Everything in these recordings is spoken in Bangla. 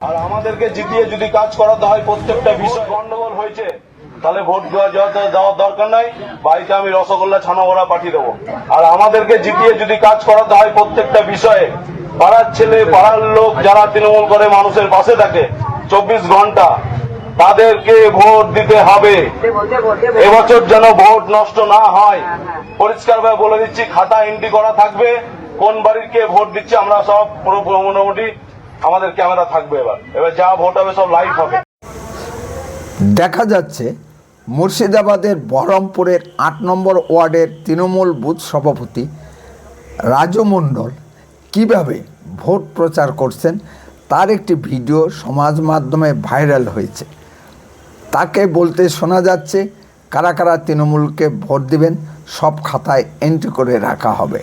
আর আমাদেরকে জিতিয়ে যদি কাজ করাতে হয়, প্রত্যেকটা বিষয় গন্ডগোল হয়েছে, তাহলে ভোট দেওয়ার দরকার নাই, বাড়িতে আমি রসগোল্লা ছানা বড়া পাঠিয়ে দেবো। আর আমাদেরকে জিতিয়ে যদি কাজ করাতে হয় প্রত্যেকটা বিষয়ে, পাড়ার ছেলে পাড়ার লোক যারা তৃণমূল করে মানুষের পাশে থাকে 24 ঘন্টা, তাদেরকে ভোট দিতে হবে। এবছর যেন ভোট নষ্ট না হয়, পরিষ্কারভাবে বলে দিচ্ছি, খাতা এন্ট্রি করা থাকবে, কোন বাড়ির কে ভোট দিচ্ছে আমরা সব মোটামুটি আমাদের ক্যামেরা থাকবে। এবার যা ভোট হবে সব লাইভ হবে। দেখা যাচ্ছে মুর্শিদাবাদের বহরমপুরের ৮ নম্বর ওয়ার্ডের তৃণমূল বুথ সভাপতি রাজু মণ্ডল কীভাবে ভোট প্রচার করছেন তার একটি ভিডিও সমাজ মাধ্যমে ভাইরাল হয়েছে। তাকে বলতে শোনা যাচ্ছে, কারা কারা তৃণমূলকে ভোট দিবেন সব খাতায় এন্ট্রি করে রাখা হবে,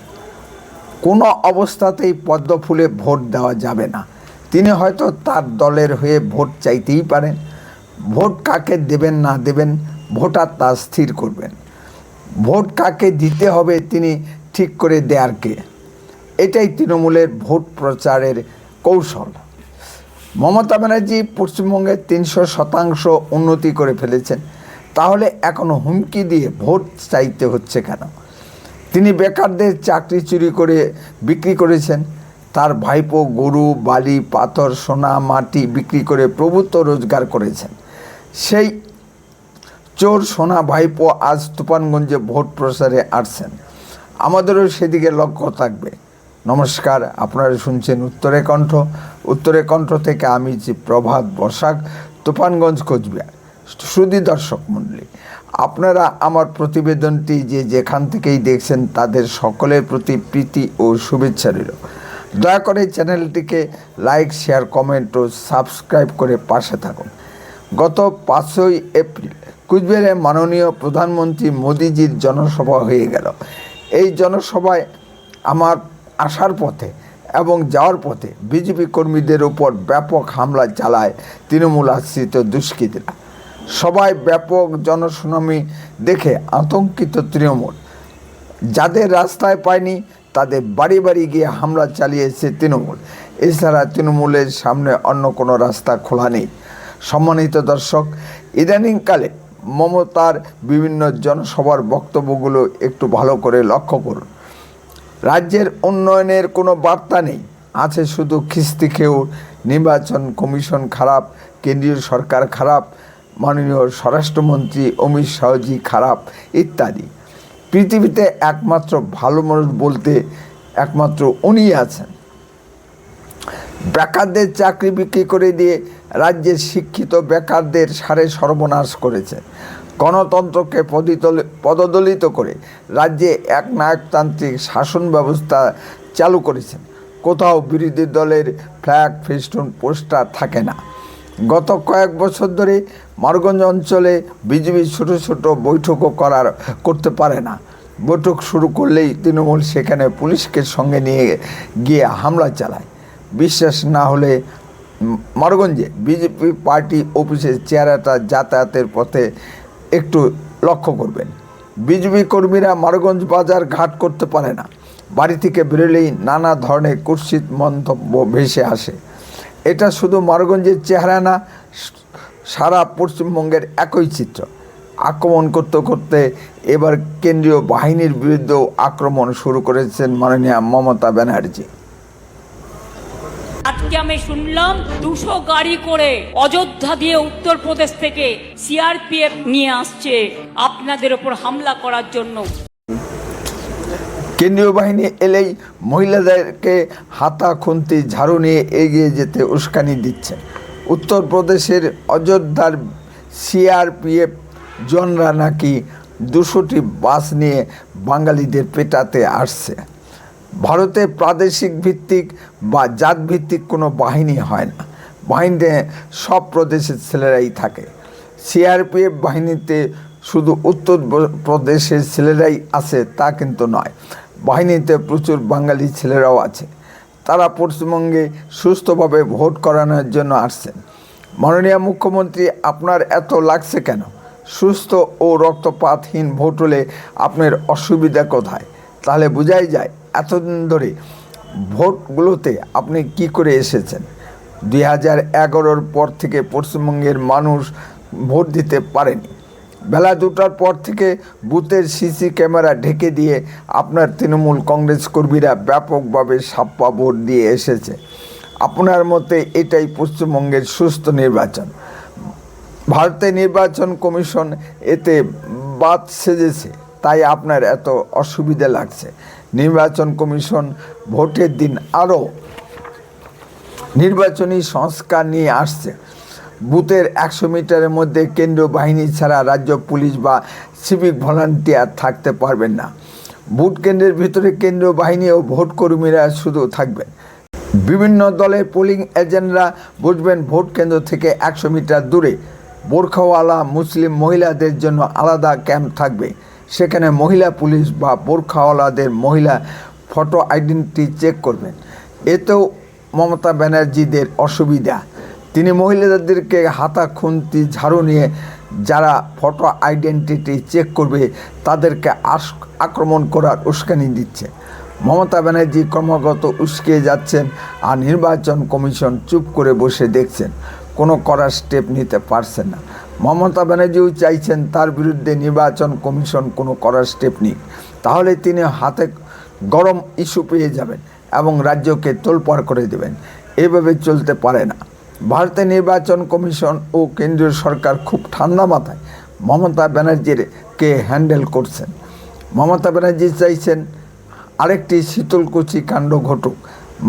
কোনো অবস্থাতেই পদ্ম ফুলে ভোট দেওয়া যাবে না। তিনি হয়তো তার দলের হয়ে ভোট চাইতেই পারেন, ভোট কাকে দেবেন না দেবেন ভোটার তা স্থির করবেন, ভোট কাকে দিতে হবে তিনি ঠিক করে দেয়ার কে। এটাই তৃণমূলের ভোট প্রচারের কৌশল। মমতা ব্যানার্জি পশ্চিমবঙ্গে ৩০০% উন্নতি করে ফেলেছেন, তাহলে এখনও হুমকি দিয়ে ভোট চাইতে হচ্ছে কেন? তিনি বেকারদের চাকরি চুরি করে বিক্রি করেছেন, তার ভাইপো গরু বালি পাথর সোনা মাটি বিক্রি করে প্রভুত্ব রোজগার করেছেন। সেই চোর সোনা ভাইপো আজ তুফানগঞ্জে ভোট প্রচারে আসছেন, আমাদেরও সেদিকে লক্ষ্য থাকবে। নমস্কার, আপনারা শুনছেন উত্তরে কণ্ঠ। উত্তরে কণ্ঠ থেকে আমি যে প্রভাত বসাক, তুফানগঞ্জ কোচবিহার। সুধী দর্শক মণ্ডলী, আপনারা আমার প্রতিবেদনটি যে যেখান থেকেই দেখছেন তাদের সকলের প্রতি প্রীতি ও শুভেচ্ছা রইল। দয়া করে চ্যানেলটিকে লাইক শেয়ার কমেন্ট ও সাবস্ক্রাইব করে পাশে থাকুন। গত 5ই এপ্রিল কুচবিহারে মাননীয় প্রধানমন্ত্রী মোদিজির জনসভা হয়ে গেল। এই জনসভায় আমার আসার পথে এবং যাওয়ার পথে বিজেপি কর্মীদের উপর ব্যাপক হামলা চালায় তৃণমূল আশ্রিত দুষ্কৃতীরা। সবাই ব্যাপক জনশুনানি দেখে আতঙ্কিত তৃণমূল, যাদের রাস্তায় পায়নি তাদের বাড়ি বাড়ি গিয়ে হামলা চালিয়েছে তৃণমূল। এছাড়া তৃণমূলের সামনে অন্য কোনো রাস্তা খোলা নেই। সম্মানিত দর্শক, ইদানিংকালে মমতার বিভিন্ন জনসভার বক্তব্যগুলো একটু ভালো করে লক্ষ্য করুন। রাজ্যের উন্নয়নের কোনো বার্তা নেই, আছে শুধু খিস্তি খেউর, নির্বাচন কমিশন খারাপ, কেন্দ্রীয় সরকার খারাপ, মাননীয় স্বরাষ্ট্রমন্ত্রী অমিত শাহজি খারাপ ইত্যাদি। পৃথিবীতে একমাত্র ভালো মানুষ বলতে একমাত্র উনিই আছেন। বেকারদের চাকরি বিক্রি করে দিয়ে রাজ্যের শিক্ষিত বেকারদের সারে সর্বনাশ করেছে। গণতন্ত্রকে পদদলিত করে রাজ্যে এক নায়কতান্ত্রিক শাসন ব্যবস্থা চালু করেছেন। কোথাও বিরোধী দলের ফ্ল্যাগ ফেস্টুন পোস্টার থাকে না। গত কয়েক বছর ধরে মারগঞ্জ অঞ্চলে বিজেপি ছোট ছোট বৈঠকও করতে পারে না। বৈঠক শুরু করলেই তৃণমূল সেখানে পুলিশকে সঙ্গে নিয়ে গিয়ে হামলা চালায়। বিশ্বাস না হলে মারগঞ্জে বিজেপি পার্টি অফিসের চেহারাটা যাতায়াতের পথে একটু লক্ষ্য করবেন। বিজেপি কর্মীরা মারগঞ্জ বাজার ঘাট করতে পারে না। বাড়ি থেকে বেরোলেই নানা ধরনের কুৎসিত মন্তব্য ভেসে আসে। এটা শুধু মারগঞ্জের চেহারা না, সারা পশ্চিমবঙ্গের একই চিত্র। আক্রমণ করতে করতে এবার কেন্দ্রীয় বাহিনীর বিরুদ্ধেও আক্রমণ শুরু করেছেন মাননীয় মমতা ব্যানার্জি। আজকে আমি শুনলাম 200 গাড়ি করে অযোধ্যা দিয়ে উত্তরপ্রদেশ থেকে সিআরপিএফ নিয়ে আসছে আপনাদের উপর হামলা করার জন্য। কেন্দ্রীয় বাহিনী এলেই মহিলাদেরকে হাতা খুন্তি ঝাড়ু নিয়ে এগিয়ে যেতে উস্কানি দিচ্ছে। উত্তরপ্রদেশের অযোধ্যার সিআরপিএফ জনরা নাকি 200টি বাস নিয়ে বাঙালিদের পেটাতে আসছে। ভারতে প্রাদেশিক ভিত্তিক বা জাত ভিত্তিক কোনো বাহিনী হয় না। বাহিনীতে সব প্রদেশের ছেলেরাই থাকে। সিআরপিএফ বাহিনীতে শুধু উত্তর প্রদেশের ছেলেরাই আছে তা কিন্তু নয়, বাহিনীতে প্রচুর বাঙালি ছেলেরাও আছে। তারা পশ্চিমবঙ্গে সুস্থভাবে ভোট করানোর জন্য আসছেন। মাননীয় মুখ্যমন্ত্রী, আপনার এত লাগছে কেন? সুস্থ ও রক্তপাতহীন ভোট হলে আপনার অসুবিধা কোথায়? তাহলে বোঝাই যায় এতদিন ধরে ভোটগুলোতে আপনি কি করে এসেছেন। 2011-র পর থেকে পশ্চিমবঙ্গের মানুষ ভোট দিতে পারেনি। বেলা 2টার পর থেকে বুথের সিসি ক্যামেরা ঢেকে দিয়ে আপনার তৃণমূল কংগ্রেস কর্মীরা ব্যাপকভাবে ছাপ্পা ভোট দিয়ে এসেছে। আপনার মতে এটাই পশ্চিমবঙ্গের সুস্থ নির্বাচন? ভারতের নির্বাচন কমিশন এতে বাদ সেজেছে, তাই আপনার এত অসুবিধা লাগছে। নির্বাচন কমিশন ভোটের দিন আরও নির্বাচনী সংস্কার নিয়ে আসছে। বুথের 100 মিটারের মধ্যে কেন্দ্রীয় বাহিনী ছাড়া রাজ্য পুলিশ বা সিভিক ভলান্টিয়ার থাকতে পারবেন না। ভোট কেন্দ্রের ভিতরে কেন্দ্রীয় বাহিনী ও ভোট কর্মীরা শুধু থাকবেন। বিভিন্ন দলের পোলিং এজেন্টরা বসবেন ভোট কেন্দ্র থেকে 100 মিটার দূরে। বোরখাওয়ালা মুসলিম মহিলাদের জন্য আলাদা ক্যাম্প থাকবে। সেখানে মহিলা পুলিশ বা বোরখাওয়ালাদের মহিলা ফটো আইডেন্টিটি চেক করবেন। এতেও মমতা ব্যানার্জিদের অসুবিধা। তিনি মহিলাদেরকে হাতা খুন্তি ঝাড়ু নিয়ে যারা ফটো আইডেন্টিটি চেক করবে তাদেরকে আক্রমণ করার উস্কানি দিচ্ছে। মমতা ব্যানার্জি ক্রমাগত উস্কিয়ে যাচ্ছেন আর নির্বাচন কমিশন চুপ করে বসে দেখছেন, কোনো কড়া স্টেপ নিতে পারছেন না। মমতা ব্যানার্জিও চাইছেন তার বিরুদ্ধে নির্বাচন কমিশন কোনো কড়া স্টেপ নিক, তাহলে তিনি হাতে গরম ইস্যু পেয়ে যাবেন এবং রাজ্যকে তোলপাড় করে দেবেন। এভাবে চলতে পারে না। ভারতের নির্বাচন কমিশন ও কেন্দ্রীয় সরকার খুব ঠান্ডা মাথায় মমতা ব্যানার্জিকে হ্যান্ডেল করছেন। মমতা ব্যানার্জি চাইছেন আরেকটি শীতলকুচি কাণ্ড ঘটুক।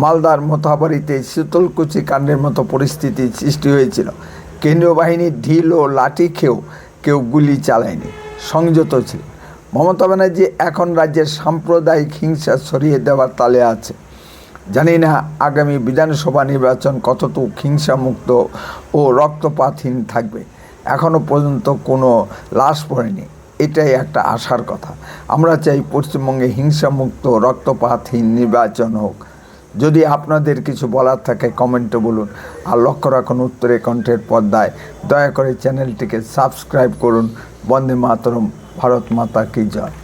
মালদার মোথাবাড়িতে শীতলকুচি কাণ্ডের মতো পরিস্থিতি সৃষ্টি হয়েছিল। কেন্দ্রীয় বাহিনীর ঢিল ও লাঠি খেয়েও কেউ গুলি চালায়নি, সংযত ছিল। মমতা ব্যানার্জি এখন রাজ্যের সাম্প্রদায়িক হিংসা সরিয়ে দেওয়ার তালে আছে। জানি না আগামী বিধানসভা নির্বাচন কতটুকু হিংসামুক্ত ও রক্তপাতহীন থাকবে। এখনও পর্যন্ত কোনো লাশ পড়েনি, এটাই একটা আশার কথা। আমরা চাই পশ্চিমবঙ্গে হিংসামুক্ত রক্তপাতহীন নির্বাচন হোক। যদি আপনাদের কিছু বলার থাকে কমেন্টে বলুন। আর লক্ষ্য রাখুন উত্তরে কণ্ঠের পর্দায়। দয়া করে চ্যানেলটিকে সাবস্ক্রাইব করুন। বন্দে মাতরম, ভারত মাতা কি জয়।